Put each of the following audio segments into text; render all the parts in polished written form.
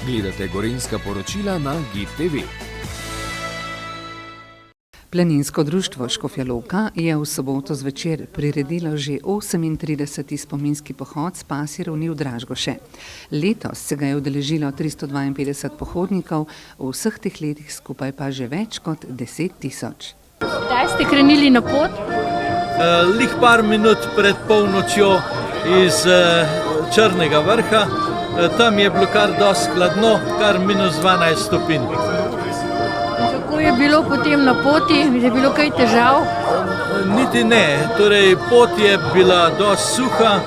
Gledate Gorenjska poročila na GID TV. Planinsko društvo Škofja Loka je v soboto zvečer priredilo že 38. spominski pohod s pasje ravni v Dražgoše. Letos se ga je udeležilo 352 pohodnikov, v vseh teh letih skupaj pa že več kot 10 000. Kdaj ste krenili na pot? Lih par minut pred polnočjo iz Črnega vrha. Tam je bilo kar dosti hladno, kar -12 stopinj. Kako je bilo potem na poti? Je bilo kaj težav? Niti ne, torej pot je bila dosti suha,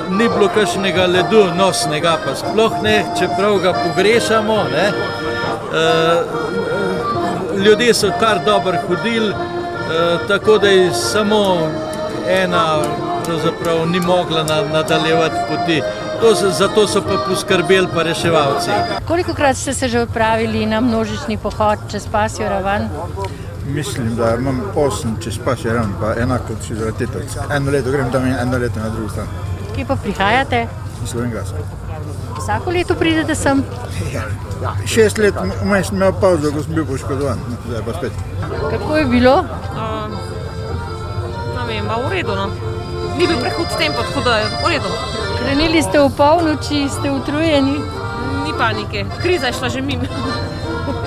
ni bilo kakšnega ledu nosnega, pa sploh ne, čeprav ga pogrešamo. Ljudje so kar dobro hodili, tako da je samo ena pravzaprav ni mogla nadaljevati poti. Zato so pa poskrbeli pa reševalci. Kolikokrat ste se že odpravili na množični pohod čez pasjo raven? Mislim, da imam 8 čez pasjo raven, pa enako čez Ratitovec. Eno leto grem tam in eno leto na drugo stran. Kje pa prihajate? Iz Slovenj Gradca. Vsako leto pridete sem? 6 let vmes sem imel pauzo, ko sem bil poškodovan, zdaj pa spet. Kako je bilo? Ne vem, v redu, no. Ni bil prehud tempo, tako da je v redu. Krenili ste v polnoči, ste utrujeni? Ni panike, kriza je šla že mimo.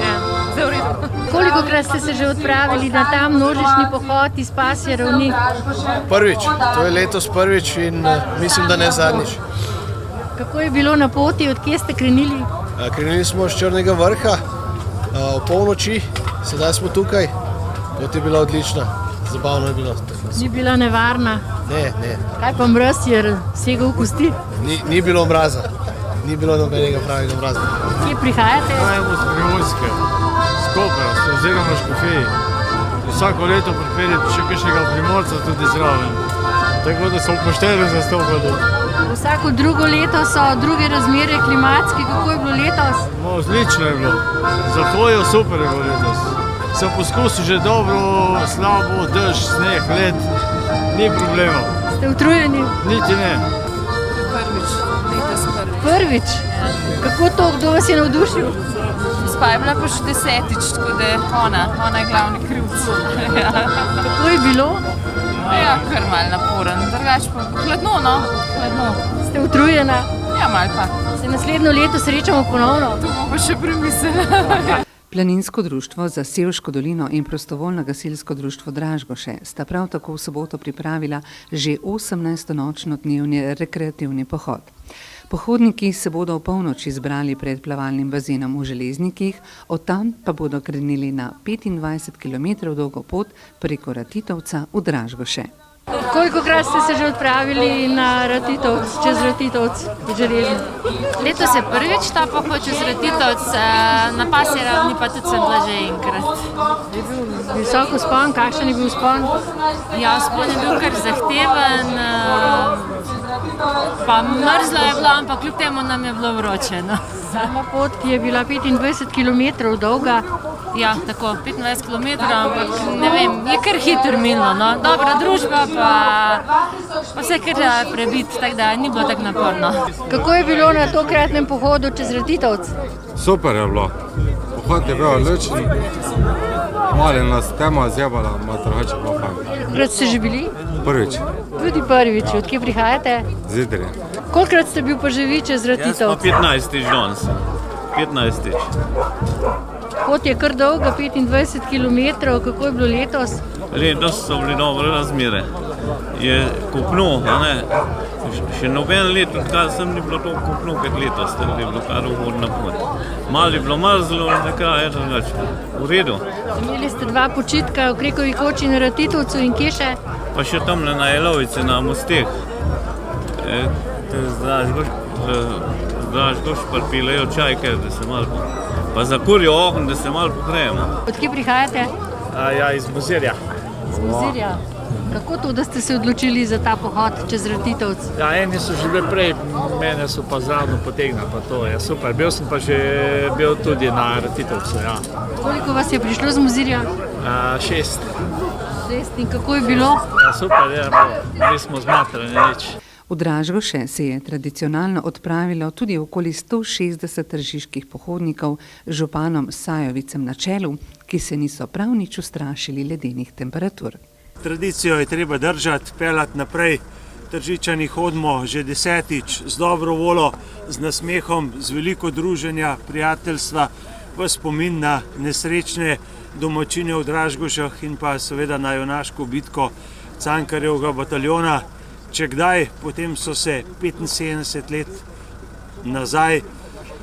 Ja, zdaj v redu. Kolikokrat ste se že odpravili na ta množični pohod iz pasje ravni? Prvič, to je letos prvič in mislim, da ne zadnjič. Kako je bilo na poti, od kje ste krenili? Krenili smo z Črnega vrha o polnoči, sedaj smo tukaj. Pot je bila odlična, zabavno je bilo. Ni bila nevarna? Ne. Kaj pa mraz je segel v kosti? Ni bilo mraza, ni bilo nobenega pravega mraza. Kje prihajate? Prihajamo iz Primorske, s Kopra, oziroma Škofij. Vsako leto pripeljete še kakšnega Primorca tudi zraven. Tako da so pošteno zastopali. Vsako drugo leto so druge razmere klimatske, kako je bilo letos? Odlično je bilo, za hojo super je bilo letos. Sem poskusil že dobro, slabo, dež, sneg, led, ni problema. Ste utrujeni? Niti ne. Prvič, letos prvič. Prvič? Kako to, kdo vas je navdušil? Gospa je bila pa še 10-tič, tako da je ona je glavni krivc. Kako je bilo? Ja, kar malo naporen, drugače pa hladno, no, hladno. Ste utrujena? Ja, malo pa. Se naslednjo leto srečamo ponovno? To bomo pa še premislili. Planinsko društvo za Sevško dolino in prostovoljno gasilsko društvo Dražgoše sta prav tako v soboto pripravila že 18. nočno-dnevni rekreativni pohod. Pohodniki se bodo v polnoči zbrali pred plavalnim bazenom v Železnikih, od tam pa bodo krenili na 25 km dolgo pot preko Ratitovca v Dražgoše. Kolikokrat ste se že odpravili na Ratitovec, čez Ratitovec v Železnik? Letos je prvič ta pohod čez Ratitovec, na pasji ravni pa tudi sem bila že enkrat. Je bil visoko vzpon, kakšen je bil vzpon? Ja, vzpon je bil kar zahteven, pa mrzlo je bilo, ampak kljub temu nam je bilo vroče. No. Sama pot, ki je bila 25 km dolga. Ja, tako, 25 km, ampak ne vem, je kar hitro minilo, no. Dobra družba, pa vse kar prebiti, tako da ni bilo tako naporno. Kako je bilo na tokratnem pohodu čez Ratitovec? Super je bilo, pohod je bil odličen, malo nas tema zjebala, ima drugače pa fajn. Kolikokrat ste že bili? Prvič. Tudi prvič, od kje prihajate? Z Idrije. Kolikokrat ste bil pa že vi čez Ratitovec? Jaz pa 15-tič danes, 15-tič. Pot je kar dolga, 25 km, kako je bilo letos? Letos so bili dobre razmere. Je kopno, še noben let, odkar sem ni bilo toliko kopno kot letos, tako je bilo kar ugodna pot. Malo je bilo mrzlo, nekaj je drugače. V redu. Imeli ste 2 počitka v Krekovi koči na Ratitovcu in kje še? Pa še tamle na Jelovici, na mosteh. Dražgoš pripeljejo čajke, da se malo pa zakurijo ogenj, da se malo pohrejemo. Od kje prihajate? Ja, iz Mozirja. Iz Mozirja. Kako to, da ste se odločili za ta pohod čez Ratitovec? Ja, eni so že bili prej, mene so pa zravno potegnili, pa to je super. Bil sem pa že tudi na Ratitovcu, ja. Koliko vas je prišlo z Mozirja? 6. 6. In kako je bilo? Ja, super je, mi smo zmatrani nič. V Dražgoše se je tradicionalno odpravilo tudi okoli 160 tržiških pohodnikov z županom Sajovicem na čelu, ki se niso prav nič ustrašili ledenih temperatur. Tradicijo je treba držati, peljati naprej. Tržičani hodimo že 10. z dobro voljo, z nasmehom, z veliko druženja, prijateljstva, v spomin na nesrečne domačine v Dražgošah in pa seveda na junaško bitko Cankarjevega bataljona. Če kdaj, potem so se 75 let nazaj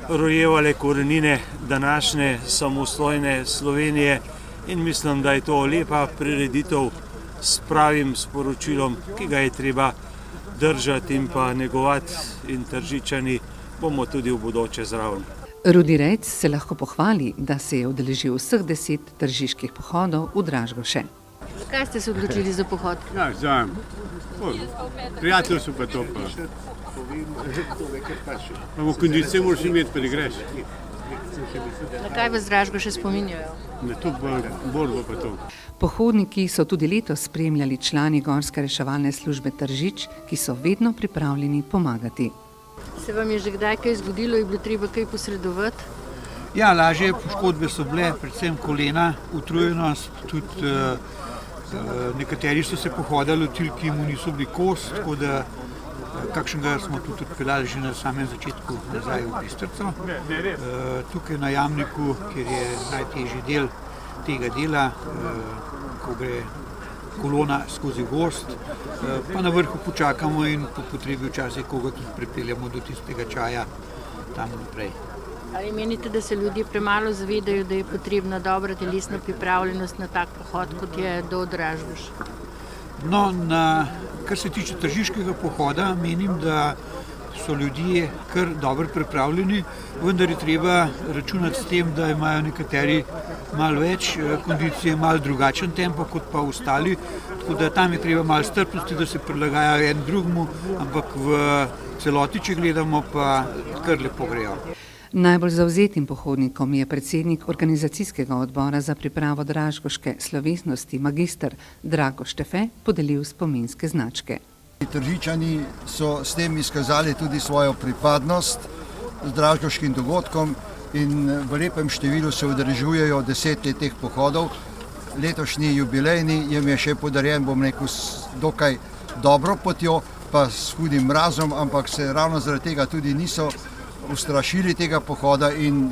rojevale korenine današnje samostojne Slovenije in mislim, da je to lepa prireditev s pravim sporočilom, ki ga je treba držati in pa negovati, in Tržičani bomo tudi v bodoče zraven. Rudi Rejc se lahko pohvali, da se je udeležil vseh 10 tržiških pohodov v Dražgoše. Zakaj ste se odločili za pohod? Ja, znam. Prijateljstvo pa to pa. V kondiciji moraš imeti, pa ne greš. Na kaj vas Dražgoše spominjajo? Na to borbo pa to. Pohodniki so tudi letos spremljali člani Gorske reševalne službe Tržič, ki so vedno pripravljeni pomagati. Se vam je že kdaj kaj zgodilo, je bilo treba kaj posredovati? Ja, lažje poškodbe so bile, predvsem kolena, utrujenost, tudi nekateri so se pohoda lotili, ki mu niso bili kos, tako da kakšnega smo tudi odpeljali že na samem začetku nazaj v Bistrico. Tukaj na Jamniku, kjer je najtežji del tega dela, ko gre kolona skozi gozd, pa na vrhu počakamo in po potrebi včasih koga tudi pripeljamo do tistega čaja tam naprej. Ali menite, da se ljudje premalo zavedajo, da je potrebna dobra telesna pripravljenost na tak pohod, kot je do Dražgoš? No, kar se tiče tržiškega pohoda, menim, da so ljudje kar dobro pripravljeni, vendar je treba računati s tem, da imajo nekateri malo več kondicije, malo drugačen tempo kot pa ostali, tako da tam je treba malo strpnosti, da se prilagajajo en drugemu, ampak v celoti, če gledamo, pa kar lepo grejo. Najbolj zavzetim pohodnikom je predsednik organizacijskega odbora za pripravo dražgoške slovesnosti magister Drago Štefe podelil spominske značke. Tržičani so s tem izkazali tudi svojo pripadnost z dražgoškim dogodkom in v lepem številu se udeležujejo 10 let teh pohodov. Letošnji jubilejni jim je še podarjen, bom rekel, s dokaj dobro potjo, pa s hudim mrazom, ampak se ravno zaradi tega tudi niso ustrašili tega pohoda in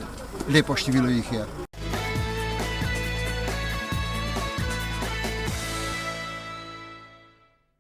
lepo število jih je.